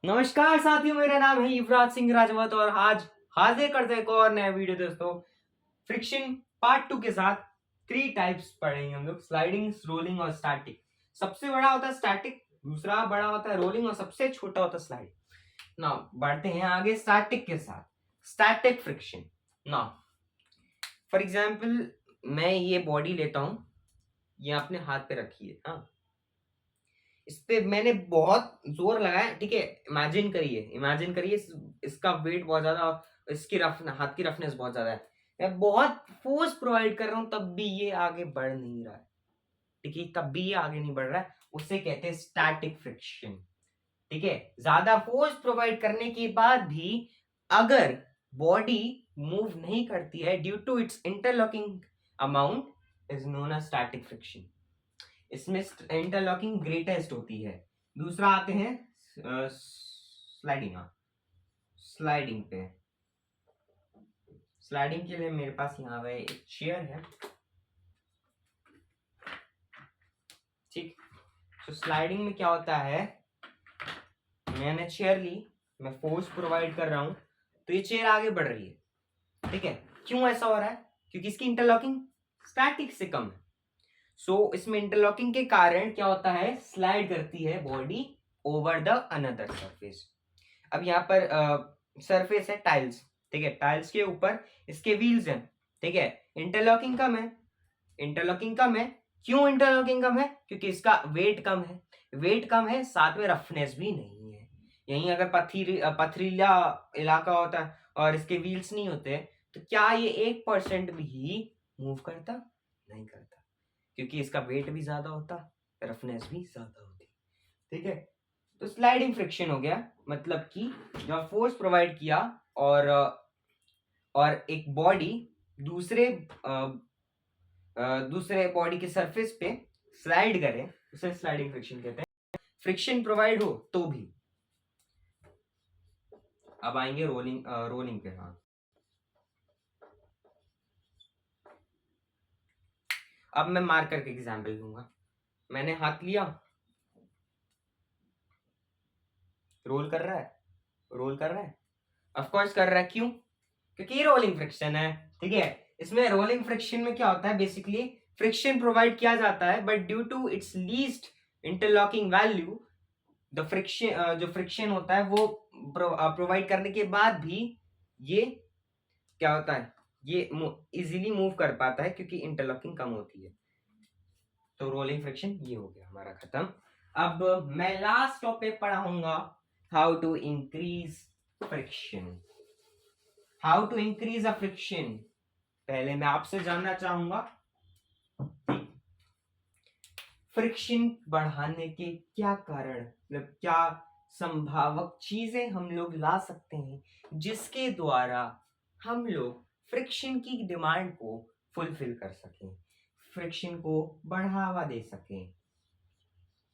नमस्कार साथियों, मेरा नाम है युवराज सिंह राजवत और आज हाजिर करते हैं एक और नया वीडियो दोस्तों। फ्रिक्शन पार्ट 2 के साथ 3 टाइप्स पढ़ेंगे हम लोग, स्लाइडिंग, रोलिंग और स्टैटिक। सबसे बड़ा होता है स्टैटिक, दूसरा बड़ा होता है रोलिंग और सबसे छोटा होता है स्लाइडिंग। नाउ बढ़ते हैं आगे स्टैटिक के साथ। Static friction. Now for example मैं ये बॉडी लेता हूं, ये अपने हाथ पे रखिए। हाँ, इस पे मैंने बहुत जोर लगाया, ठीक है। इमेजिन करिए इसका वेट बहुत ज्यादा, इसकी हाथ की रफनेस बहुत ज्यादा है। मैं बहुत फोर्स प्रोवाइड कर रहा हूं, तब भी ये आगे बढ़ नहीं रहा है, ठीक है। तब भी ये आगे नहीं बढ़ रहा है, उसे कहते हैं स्टैटिक फ्रिक्शन, ठीक है। ज्यादा फोर्स प्रोवाइड करने के बाद भी अगर बॉडी मूव नहीं करती है due to its interlocking amount, is known as static friction. इसमें इंटरलॉकिंग ग्रेटेस्ट होती है। दूसरा आते हैं स्लाइडिंग। हाँ, स्लाइडिंग पे, स्लाइडिंग के लिए मेरे पास यहाँ पे एक चेयर है, ठीक। तो स्लाइडिंग में क्या होता है, मैंने चेयर ली, मैं फोर्स प्रोवाइड कर रहा हूं, तो ये चेयर आगे बढ़ रही है, ठीक है। क्यों ऐसा हो रहा है? क्योंकि इसकी इंटरलॉकिंग स्टैटिक से कम है। इसमें इंटरलॉकिंग के कारण क्या होता है, स्लाइड करती है body over the another surface. अब यहाँ पर सरफेस है टाइल्स, ठीक है। टाइल्स के ऊपर इसके व्हील्स हैं, ठीक है। इंटरलॉकिंग कम है, इंटरलॉकिंग कम है। क्यों इंटरलॉकिंग कम है? क्योंकि इसका वेट कम है, वेट कम है, साथ में रफनेस भी नहीं है। यहीं अगर पथरीला इलाका होता है और इसके व्हील्स नहीं होते, तो क्या ये 1% भी मूव करता? नहीं करता, क्योंकि इसका वेट भी ज्यादा होता, रफनेस भी ज्यादा होती, ठीक है। तो स्लाइडिंग फ्रिक्शन हो गया, मतलब कि जब फोर्स प्रोवाइड किया और एक बॉडी दूसरे दूसरे बॉडी के सरफेस पे स्लाइड करे, उसे स्लाइडिंग फ्रिक्शन कहते हैं। फ्रिक्शन प्रोवाइड हो तो भी। अब आएंगे रोलिंग पे। हाँ, अब मैं मार्कर के एग्जांपल दूंगा। मैंने हाथ लिया, रोल कर रहा है, रोल कर रहा है, ऑफ कोर्स कर रहा है। क्यों? क्योंकि ये रोलिंग फ्रिक्शन है, ठीक है। इसमें रोलिंग फ्रिक्शन में क्या होता है, बेसिकली फ्रिक्शन प्रोवाइड किया जाता है, but due to its least interlocking value, the friction जो फ्रिक्शन होता है वो प्रोवाइड करने के बाद भी ये क्या होता है, ये इजीली मूव कर पाता है क्योंकि इंटरलॉकिंग कम होती है। तो रोलिंग फ्रिक्शन ये हो गया हमारा खत्म। अब मैं लास्ट टॉपिक पढ़ाऊंगा, how to increase friction. How to increase a friction. पहले मैं आपसे जानना चाहूंगा फ्रिक्शन बढ़ाने के क्या कारण, मतलब क्या संभावक चीजें हम लोग ला सकते हैं जिसके द्वारा हम लोग फ्रिक्शन की डिमांड को फुलफिल कर सकें, फ्रिक्शन को बढ़ावा दे सकें।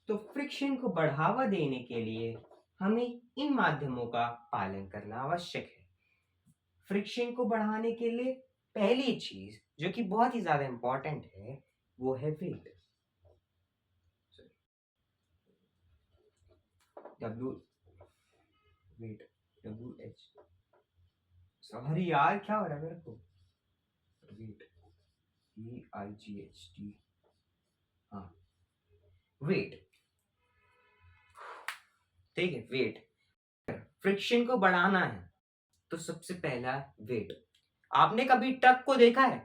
तो फ्रिक्शन को बढ़ावा देने के लिए हमें इन माध्यमों का पालन करना आवश्यक है। फ्रिक्शन को बढ़ाने के लिए पहली चीज जो कि बहुत ही ज्यादा इंपॉर्टेंट है, वो है weight. W weight, WH, sorry यार, क्या हो रहा है मेरे को, वेट, EIGHT। हाँ, वेट, ठीक है। वेट, फ्रिक्शन को बढ़ाना है तो सबसे पहला वेट। आपने कभी ट्रक को देखा है?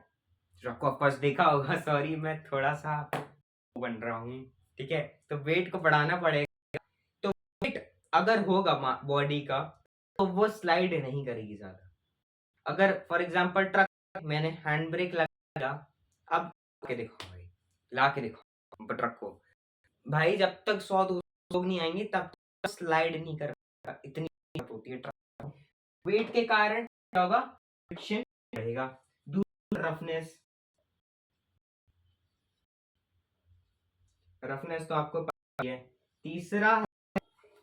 ट्रक को ऑफकोर्स देखा होगा, सॉरी मैं थोड़ा सा बन रहा हूँ, ठीक है। तो वेट को बढ़ाना पड़ेगा। तो वेट अगर होगा बॉडी का, तो वो स्लाइड नहीं करेगी ज्यादा। अगर फॉर एग्जांपल ट्रक, मैंने हैंड ब्रेक लगा, अब के देखो भाई, ला के देखो ट्रक को, भाई जब तक 100-200 लोग नहीं आएंगे तब तक स्लाइड नहीं कर पाएगा, इतनी होती है ट्रक। वेट के कारण क्या होगा, फ्रिक्शन रहेगा। दूसरा रफनेस, रफनेस तो आपको पता ही है। तीसरा है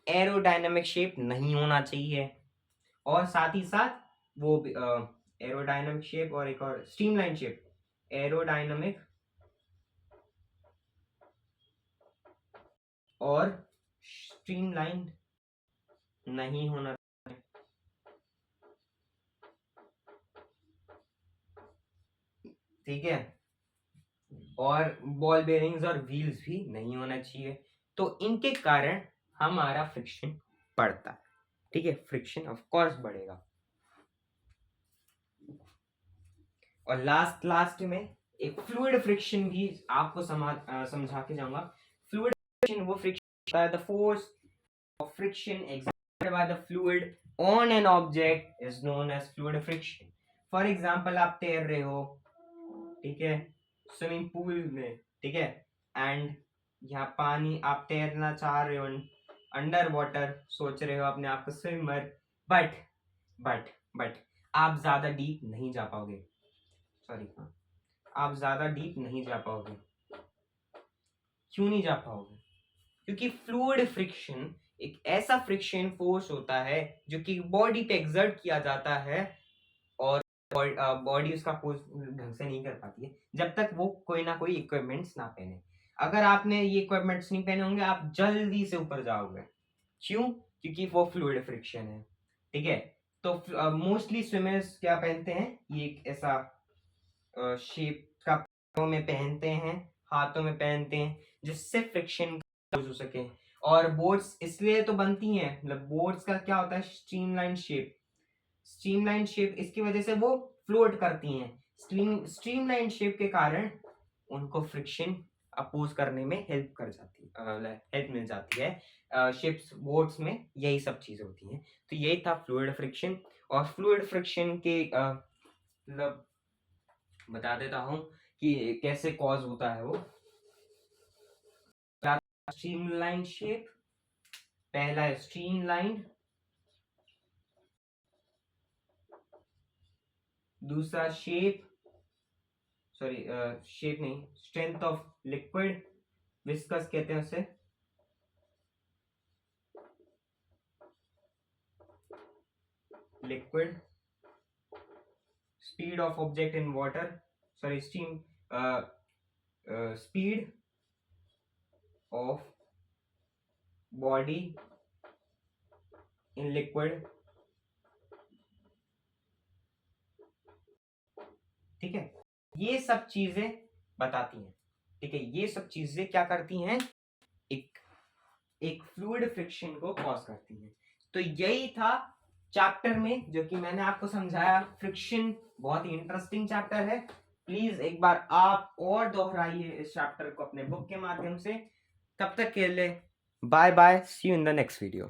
एरोडायनामिक शेप नहीं होना चाहिए, और साथ ही साथ वो एरोडायनामिक शेप और एक और स्ट्रीमलाइन शेप। एरोडायनामिक और स्ट्रीमलाइन नहीं होना, ठीक है। और बॉल बेरिंग्स और व्हील्स भी नहीं होना चाहिए, तो इनके कारण हमारा फ्रिक्शन बढ़ता है, ठीक है। फ्रिक्शन ऑफ कोर्स बढ़ेगा। और लास्ट में एक फ्लूइड फ्रिक्शन भी आपको समझा के जाऊंगा। फ्लूइड फ्रिक्शन वो फ्रिक्शन है, the force of friction exerted by the fluid on an object is known as fluid friction. For example, आप तैर रहे हो, ठीक है, स्विमिंग पूल में, ठीक है, एंड यहाँ पानी, आप तैरना चाह रहे हो अंडर वाटर, सोच रहे हो अपने आप को स्विमर, बट बट बट आप ज्यादा डीप नहीं जा पाओगे, सॉरी, आप ज्यादा डीप नहीं जा पाओगे। क्यों नहीं जा पाओगे? क्योंकि फ्लूइड फ्रिक्शन एक ऐसा फ्रिक्शन फोर्स होता है जो कि बॉडी पे एक्सर्ट किया जाता है, और बॉडी उसका फोर्स ढंग से नहीं कर पाती है जब तक वो कोई ना कोई इक्विपमेंट्स ना पहने। अगर आपने ये इक्विपमेंट्स नहीं पहने होंगे, आप जल्दी से ऊपर जाओगे। क्यों? क्योंकि वो फ्लूइड फ्रिक्शन है, ठीक है। तो मोस्टली स्विमर्स क्या पहनते हैं, ये एक ऐसा शेप का पैरों में पहनते हैं, हाथों में पहनते हैं, जिससे फ्रिक्शन हो सके। और बोट्स इसलिए तो बनती हैं, मतलब बोट्स का क्या होता है, स्ट्रीमलाइन शेप इसकी वजह से वो फ्लोट करती हैं। स्ट्रीमलाइन शेप के कारण उनको फ्रिक्शन अपोज करने में हेल्प कर जाती है, हेल्प मिल जाती है। शिप्स बोट्स में यही सब चीजें होती हैं। तो यही था फ्लूइड फ्रिक्शन। और फ्लूइड फ्रिक्शन के मतलब बता देता हूं कि कैसे कॉज होता है वो। स्ट्रीमलाइन शेप, पहला है स्ट्रीमलाइन, दूसरा शेप, सॉरी शेप नहीं, स्ट्रेंथ ऑफ लिक्विड, विस्कस कहते हैं उसे, liquid, speed of object in water, sorry steam, speed of body in liquid, ठीक है। ये सब चीजें बताती हैं, ठीक है। ये सब चीजें क्या करती हैं, एक फ्लूइड फ्रिक्शन को कॉज करती हैं। तो यही था चैप्टर में जो कि मैंने आपको समझाया। फ्रिक्शन बहुत ही इंटरेस्टिंग चैप्टर है, प्लीज एक बार आप और दोहराइए इस चैप्टर को अपने बुक के माध्यम से। तब तक के लिए bye bye, see you in the next video.